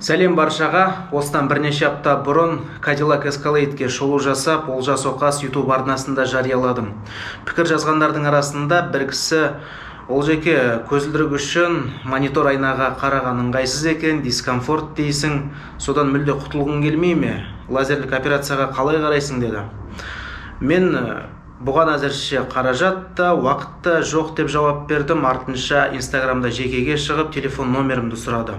Сәлем баршаға. Осыдан бірнеше апта бұрын Cadillac Escalade'ге шолу жасап, Олжас Оқас YouTube арнасында жарияладым. Пікір жазғандардың арасында бір кісі Олжеке көзілдірік үшін монитор айнаға қараған ыңғайсыз екен, дискомфорт дейсің, содан мүлде құтылғың келмей ме? Лазерлік операцияға қалай қарайсың деді. Мен бұған әзірше қаражат та, уақыт та жоқ деп жауап бердім. Артынша Инстаграмда жекеге шығып телефон номерімді сұрады.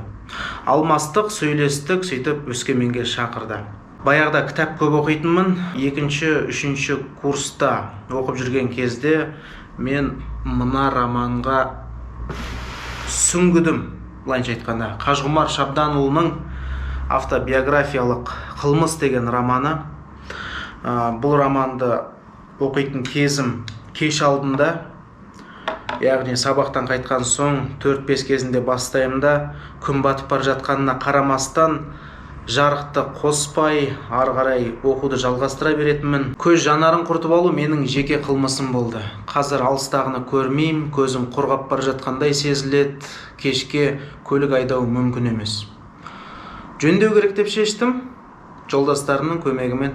Алмастық, сөйлестік, сөйтіп Өскеменге шақырды. Баяғыда кітап көп оқитынмын. 2-3 курста оқып жүрген кезде мен мына романға сүңгідім. Былайынша айтқанда, Қажығұмар Шабданұлының автобиографиялық «Қылмыс» деген романы. Бұл романды оқитын кезім кеш алдында, яғни сабақтан қайтқан соң 4-5 кезінде бастаймда, күн батып бара жатқанына қарамастан жарықты қоспай, ары қарай оқуды жалғастыра беретінмін. Көз жанарын құртып алу менің жеке қылмысым болды. Қазір алыстағыны көрмеймін, көзім қорғап бара жатқандай сезіледі, кешке көлік айдау мүмкін емес. Жөндеу керек деп шештім, жолдастарымның көмегімен.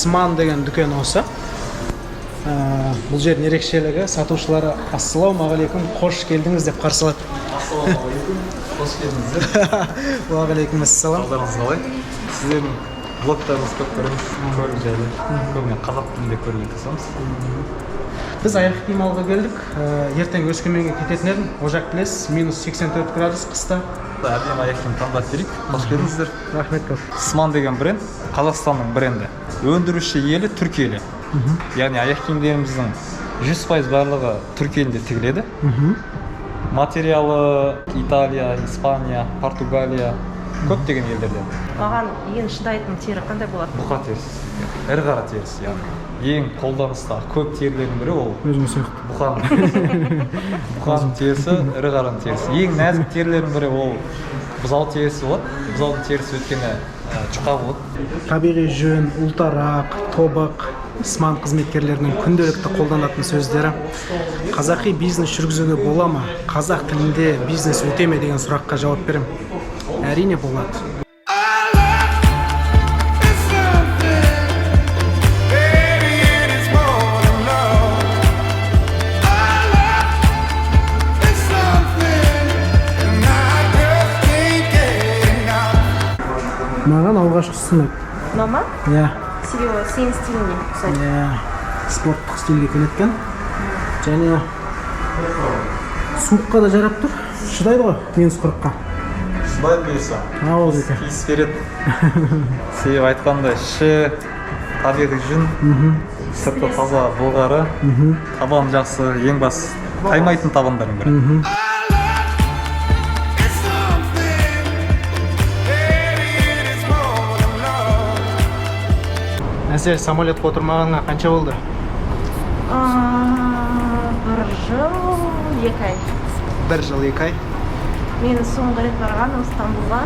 Сман деген дүкен осы. Бұл жердің ерекшелігі, сатушылары ассалаумағалейкум, қош келдіңіз деп қарсы алады. Ассалаумағалейкум, қош келдіңіздер. Уағалейкум ассалам. Қалдарыңыз қалай? Сіздердің блогтарыңыз көп көріп жайлы. Көбіне қазақ тілінде көрген қысамыз. Біз аяқ киім алуға келдік. Ертең Өскеменге кететін едім. Ожақ білесіз, -84 градус қыста. Әдемі аяқ киім таңдап берейік. Қош келдіңіздер. Рахмет көп. Сман деген бренд Қазақстанның бренді. Өндіруші елі Түркиелі. Яғни аяқ киімдеріміздің 100% барлығы Түркия елінде тігіледі. Материалы Италия, Испания, Португалия, көптеген елдерден. Маған ең шыдайтын тері қандай болады? Бұқа терісі, ірі қара терісі, яғни. Ең қолданыстағы көп терілердің бірі ол Өзім сияқты. бұқаның терісі, ірі қараның терісі. Ең нәзік терілердің бірі ол бұзау терісі болады. Бұзаудың терісі өткені жұқа болады. Табиғи жүн, ұлтарақ, тобық, Сман қызметкерлерінің күнделікті қолданатын сөздері. Қазақи бизнес жүргізуге бола ма? Қазақ тілінде бизнес өте ме деген сұраққа жауап берем. Әрине болады. Маған алғашқысы ұнайды. Мама? Иә. Себебі сенің стиліңе ұқсайды. Иә. Спорттық стильге келеткен. Және суыққа да жарап тұр. Шыдайды ғой, -40-қа. Шыдайды бейсі. Ау деке. Кейс береді. Себеп айтқанда іші табиғи жүн, сырты таза былғары, табан жақсы, ең бас қаймайтын табандардың бірі. Әсел, самолетқа отырмағанға қанша болды? 1 жыл, 2 ай. 1 жыл, 2 ай. Мен соңғы рет барғаным Стамбулға.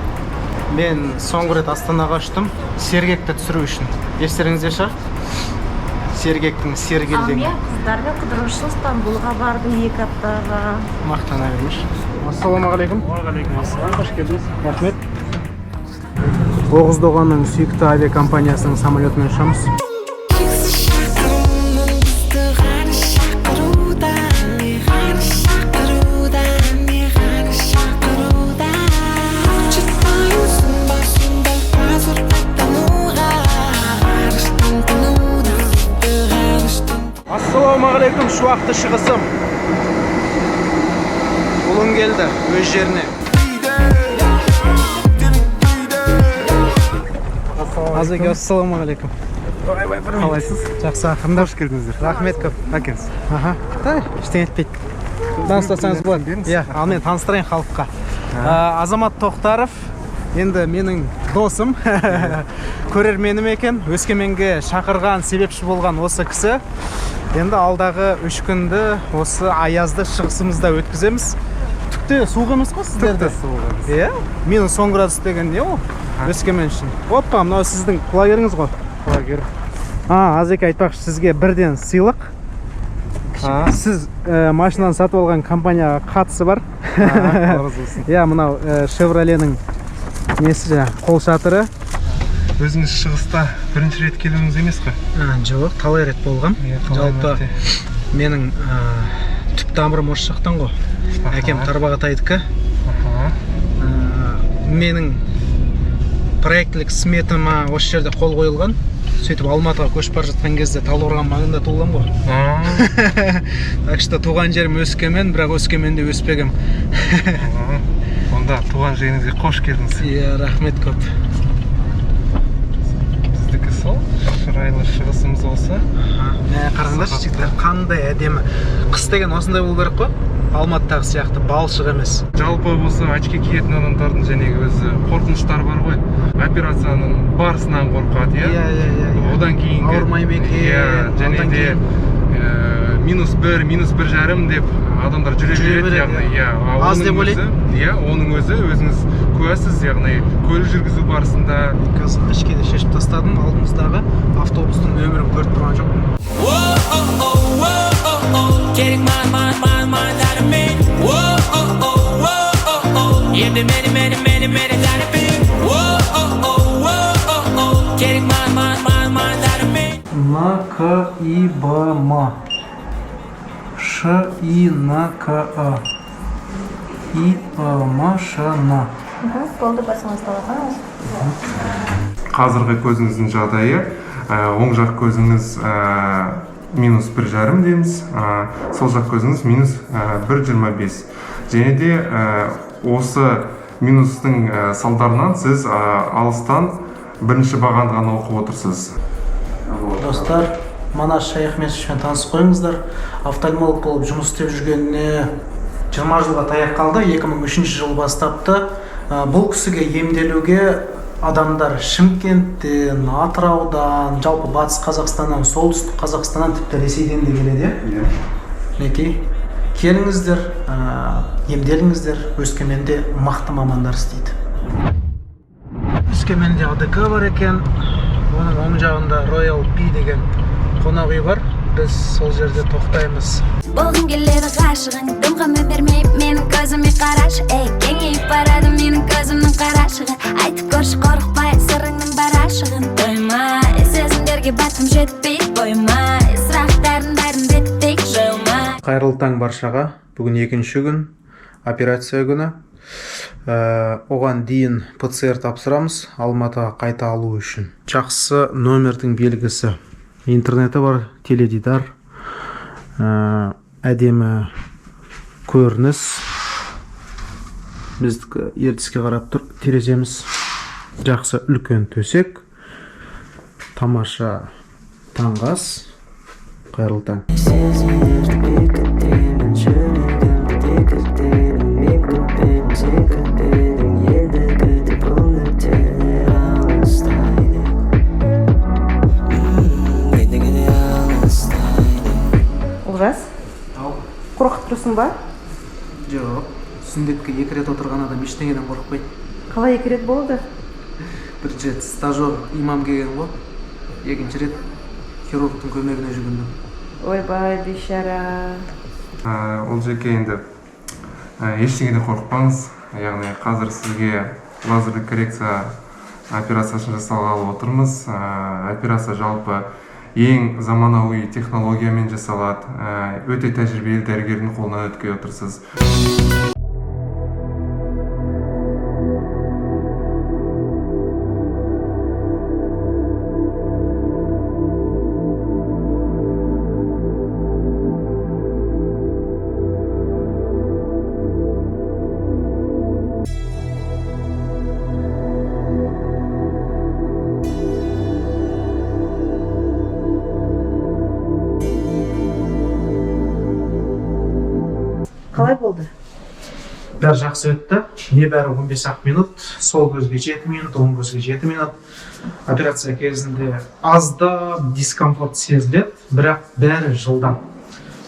Мен соңғы рет Астанаға ұштым, сергекті түсіру үшін. Естеріңізде шығар? Сергектің сергелдеңі. Мен қыздармен қыдыру үшін Стамбулға бардым 2 аптаға. Мақтана бермеш. Ассалаумағалейкум. Уағалейкум ассалам, қош келдіңіз. Рахмет. Оғыз Доғанның сүйікті авиакомпаниясының самолетімен ұшамыз. Ассалаумағалейкум, шуақты шығысым. Ұлың келді өз жеріне. Азеке, ассалаумағалейкум. Қалайсыз? Жақсы, ақырында. Қош келдіңіздер. Рахмет көп. Әкеңіз. Ештеңе етпейді. Таныстырсаңыз болады. Иә, ал мен таныстырайын халыққа. Азамат Тоқтаров, енді менің досым, көрерменім екен. Өскеменге шақырған, себепші болған осы кісі. Енді алдағы 3 күнді осы аязды шығысымызда өткіземіз. те суық емес қой сіздерде? суық емес. Иә? Минус 10 градус деген не ол? Өскемен үшін. Опа, мынау сіздің құлагеріңіз ғой. Құлагер. Азеке айтпақшы, сізге бірден сыйлық. Сіз машинаны сатып алған компанияға қатысы бар. Иә, мынау Chevrolet'нің несі жаңа қол шатыры. Өзіңіз шығыста бірінші рет келуіңіз емес қой? Жоқ, талай рет болғам. Жалпы менің түп тамырым осы жақтан ғой. Әкем Тарбағатайдікі. Менің проектілік сметама осы жерде қол қойылған. Сөйтіп Алматыға көшіп бара жатқан кезде Талдықорған маңында туылдым ғой. Так что туған жерім Өскемен, бірақ Өскеменде өспегем. Онда туған жеріңізге қош келдіңіз. Иә, рахмет көп. Біздікі сол, шырайлы шығысымыз олса. Қараңдаршы, жігіттер, қандай әдемі. Қыс деген осындай болу керек қой. Алматыдағы сияқты балшық емес. Жалпы осы очки киетін адамдардың жәнегі өзі қорқыныштар бар ғой. Операцияның барысынан қорқады, иә? Одан кейін ауырмай ма екен? Және де -1, -1,5 деп адамдар жүре береді, яғни, аз деп ойлайды. Иә, оның өзі өзіңіз куәсіз, яғни көлік жүргізу барысында. Қазір ішкеде шешіп тастадым, алдымыздағы автобустың нөмірін көріп тұрған жоқ. Накибама. Ш-и-на-ка-а. И-ма-ша-на. Болды, басыңыз талағаныз. Қазіргі көзіңіздің жағдайы, оң жақ көзіңіз -1,5 дейміз, сол жақ көзіңіз -1,25. Және де осы минустың салдарынан сіз алыстан бірінші бағанды ғана оқып отырсыз. Достар, Манас Шаяхметовичпен танысып қойыңыздар. Офтальмолог болып жұмыс істеп жүргеніне 20 жылға таяп қалды. 2003 жыл бастапты. Бұл кісіге емделуге адамдар Шымкенттен, Атыраудан, жалпы Батыс Қазақстаннан, Солтүстік Қазақстаннан, тіпті Ресейден де келеді. Мінекей, келіңіздер, емделіңіздер. Өскеменде мықты мамандар істейді. Өскеменде АДК бар екен. Оның оң жағында Royal P деген қонақ үй бар. Біз сол жерде тоқтаймыз. Болғым келеді ғашығың, дымқамен бермей менің көзіме қарашы. Кеңейіп барады менің көзімнің қарашығы. Айтып көрші қорықпай сырыңның бар ашығын. Тоймай, сезімдерге батым жетпей қоймай, сұрақтардың бәрін реттей жоймай. Қайырлы таң баршаға. Бүгін 2-ші күн, операция күні. Оған дейін ПЦР тапсырамыз Алматыға қайта алу үшін. Жақсы номердің белгісі. Интернеті бар, теледидар, әдемі көрініс. Біздікі ертіске қарап тұр, тереземіз. Жақсы үлкен төсек. Тамаша таңғас. Қайырлы таң. Олжас, қорқып тұрсың ба? Жоқ, сүндетке 2 рет отырған адам ештеңеден қорықпайды. Қалай 2 рет болды? Бірінші рет стажер имам келген ғой. Екінші рет хирургтың көмегіне жүгіндім. Ойбай, бейшара. Ол жеке енді ештеңеден қорықпаңыз. Яғни қазір сізге лазерлік коррекция операциясын жасалғалы отырмыз. Операция жалпы ең заманауи технологиямен жасалады. Өте тәжірибелі дәрігердің қолынан өткізіп отырсыз. Қалай болды? Бәрі жақсы өтті. Небәрі 15 минут, сол көзге 7 минут, оң көзге 7 минут. Операция кезінде аздап дискомфорт сезіледі, бірақ бәрі жылдам.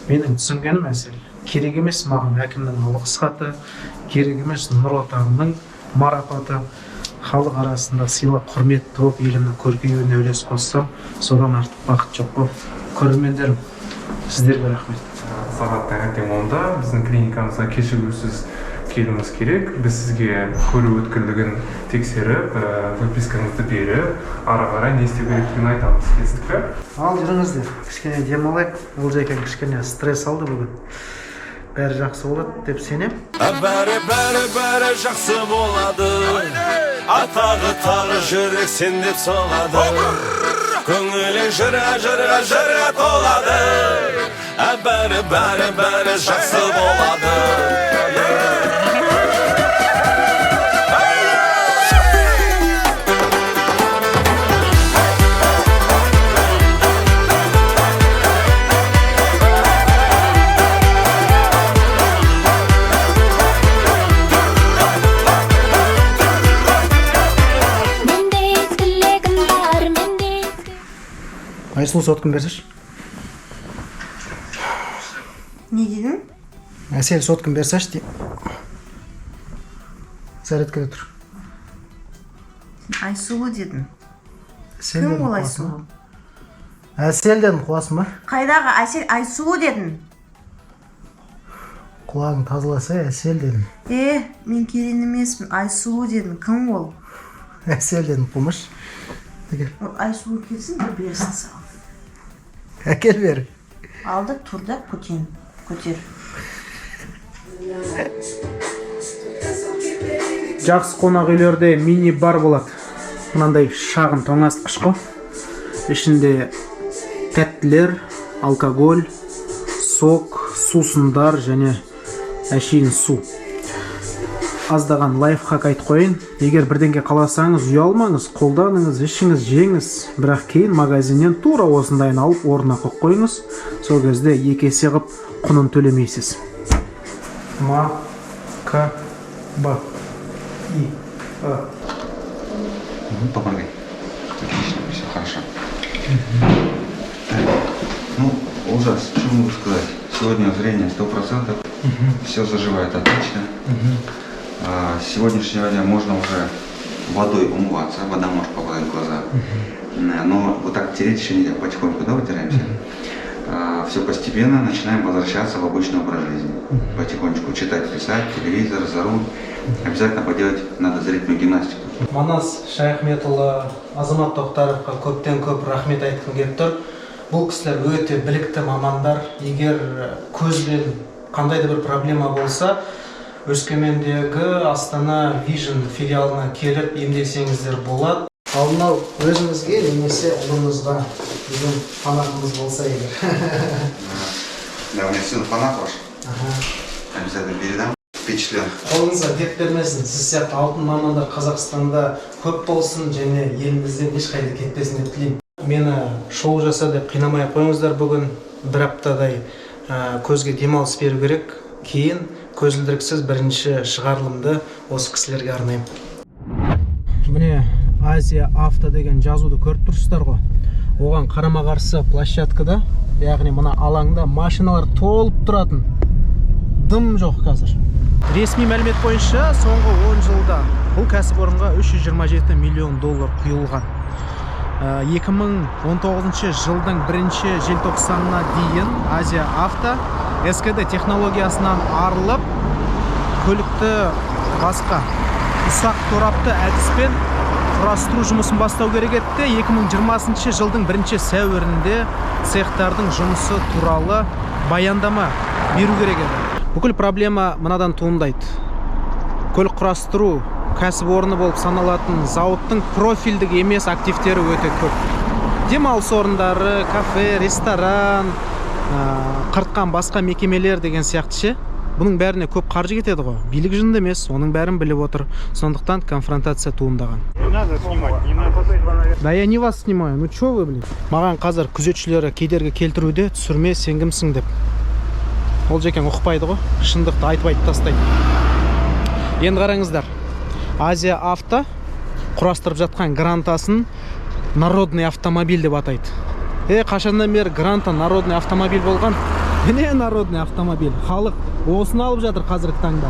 Менің түсінгенім мәселе. керек емес маған әкімнің алғыс хаты, керек емес Нұр Отанның марапаты. Халық арасында сыйлап құрмет туып елімнің көркеюіне үлес қоссам, содан артық бақыт жоқ қой. Көрермендерім, сіздерге рахмет. Сағат таңертең 10-да біздің клиникамызға кешігусіз келуіңіз керек. Біз сізге көру өткірлігін тексеріп, выпискаңызды беріп, ары қарай не істеу керектігін айтамыз. Келістік пе? Ал жүріңіздер, кішкене демалайық. Олжекен кішкене стресс алды бүгін. Бәрі жақсы болады деп сенем. Бәрі жақсы болады. Атағы тағы жүрек сен деп соғады. Көңілің жыра толады. Бәрі жақсы болады. Айсұлу соткын берсеш. Не дедің? Әсел соткын берсеш де. Зарядкада тұр. Айсұлу дедің. Кім ол Айсұлу? Әсел дедім, қуасың ба? Қайдағы Әсел Айсұлу дедің? Құлағың тазаласа Әсел дедім. Мен келін емеспін, Айсұлу дедің. Кім ол? Әсел дедім, қумыш. Айсұлу келсін, бір берсін саған. Әкел бер. Алды, тұрда, көтер. Жақсы қонақ үйлерде мини-бар болады. Мынандай шағын тоңазытқыш қой. Ішінде тәттілер, алкоголь, сок, сусындар және әшейін су. Аздаған лайфхак айтып қойын. Егер бірдеңке қаласаңыз, ұялмаңыз, қолданыңыз, ішіңіз, жеңіз. Бірақ кейін магазиннен тура осындайын алып орнына қойып қойыңыз. Сол кезде екі есе қып құнын төлемейсіз. Ма-ка-ба. И-а. Помогай. Отлично, все хорошо. Ну, ужас, что могу сказать? Сегодня зрение 100%, все заживает отлично. С сегодняшнего дня можно уже водой умываться, вода может попадать в глаза. Но вот так тереть еще нельзя, потихоньку, да, вытираемся. Все постепенно начинаем возвращаться в обычный образ жизни. Потихонечку читать, писать, телевизор, за руль. Обязательно поделать надо зрительную гимнастику. Манас Шаяхметұлы, Азамат Тоқтаровқа көптен көп рахмет айтқым келіп тұр. Бұл кісілер өте білікті мамандар. Егер көзбен қандай да бір проблема болса, Өскемендегі Астана Vision филиалына келіп емделсеңіздер болады. Алдын ал өзіңізге немесе ұлыңызға біздің фанатымыз болса егер. Да, у меня сын фанат ваш. Обязательно передам. Впечатлен. Қолыңызға дерт бермесін. Сіз сияқты алтын мамандар Қазақстанда көп болсын және елімізден ешқайда кетпесін деп тілеймін. Мені шоу жаса деп қинамай қойыңыздар. Бүгін бір аптадай көзге демалыс беру керек. Кейін көзілдіріксіз бірінші шығарылымды осы кісілерге арнаймын. Міне Азия авто деген жазуды көріп тұрсыздар ғой. Оған қарама-қарсы площадкада, яғни мына алаңда машиналар толып тұратын. Дым жоқ қазір. Ресми мәлімет бойынша соңғы 10 жылда бұл кәсіпорынға $327 миллион құйылған. 2019 жылдың 1 желтоқсанына дейін Азия авто СКД технологиясынан арылып, көлікті басқа ұсақ торапты әдіспен құрастыру жұмысын бастау керек етті. 2020 жылдың 1 сәуірінде цехтардың жұмысы туралы баяндама беру керек еді. Бүкіл проблема мынадан туындайды. Көлік құрастыру кәсіпорны болып саналатын зауыттың профильдік емес активтері өте көп. Демалыс орындары, кафе, ресторан, қыртқан басқа мекемелер деген сияқты. Бұның бәріне көп қаржы кетеді ғой. Билік жынды емес, оның бәрін біліп отыр. Сондықтан конфронтация туындаған. Не надо снимать, не надо. Да я не вас снимаю. Ну чё вы, блин? Маған қазір күзетшілері кедергі келтіруде, түсірме, сен кімсің деп. Ол жекен ұқпайды ғой, шындықты айтып тастайды. Енді қараңыздар. Азия авто құрастырып жатқан грантасын народный автомобиль деп атайды. Қашаннан бері гранта народный автомобиль болған? міне народный автомобиль, халық осыны алып жатыр қазіргі таңда.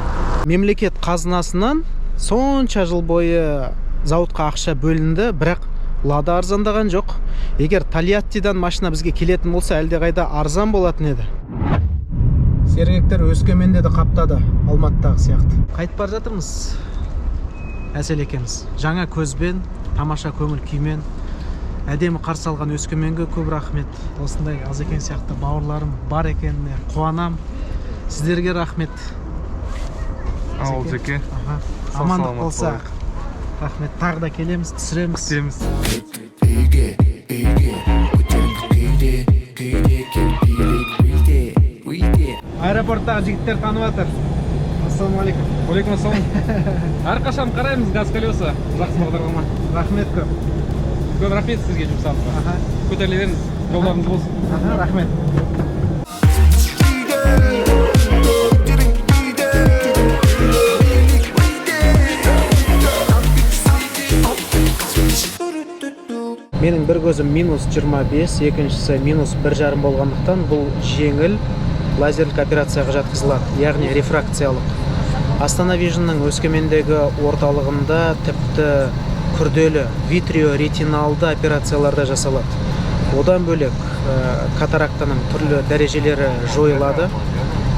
Мемлекет қазынасынан сонша жыл бойы зауытқа ақша бөлінді, бірақ Лада арзандаған жоқ. Егер Тольяттидан машина бізге келетін болса, әлдеқайда арзан болатын еді. Сергектер Өскеменде де қаптады, Алматыдағы сияқты. Қайтып бара жатырмыз. Әсел екеміз. Жаңа көзбен, тамаша көңіл күймен, әдемі қарсы алған Өскеменге көп рахмет. Осындай аз екен сияқты бауырларым бар екеніне қуанам. Сіздерге рахмет. Олжеке. Амандық болса. Рахмет. Тағы да келеміз, түсіреміз. Күтеміз. Аэропорттағы жігіттер танып жатыр. Ассалаумағалейкум. Алейкум ассалам. Әрқашан қараймыз газ колеса. Жақсы бағдарлама. Рахмет көп. Көп рахмет сізге жұмсаңызға. Көтеріле беріңіз. Жолдарыңыз болсын. Рахмет. Менің бір көзім минус 25, екіншісі минус 1,5 болғандықтан бұл жеңіл лазерлік операцияға жатқызылады, яғни рефракциялық. Астана Вижнның Өскемендегі орталығында тіпті күрделі витрио-ретиналды операцияларда жасалады. Одан бөлек катарактаның түрлі дәрежелері жойылады,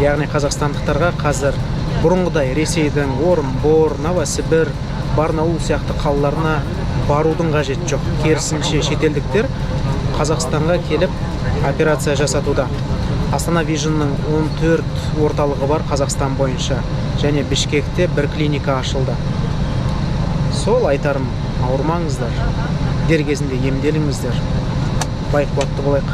яғни қазақстандықтарға қазір бұрынғыдай Ресейдің Орынбор, Новосібір, Барнаул сияқты қалаларына барудың қажет жоқ. Керісінше шетелдіктер Қазақстанға келіп операция жасатуда. Астана Вижнның 14 орталығы бар Қазақстан бойынша, және Бішкекте бір клиника ашылды. Сол айтарым, ауырмаңыздар, дер кезінде емделіңіздер. Бай қуатты болайық.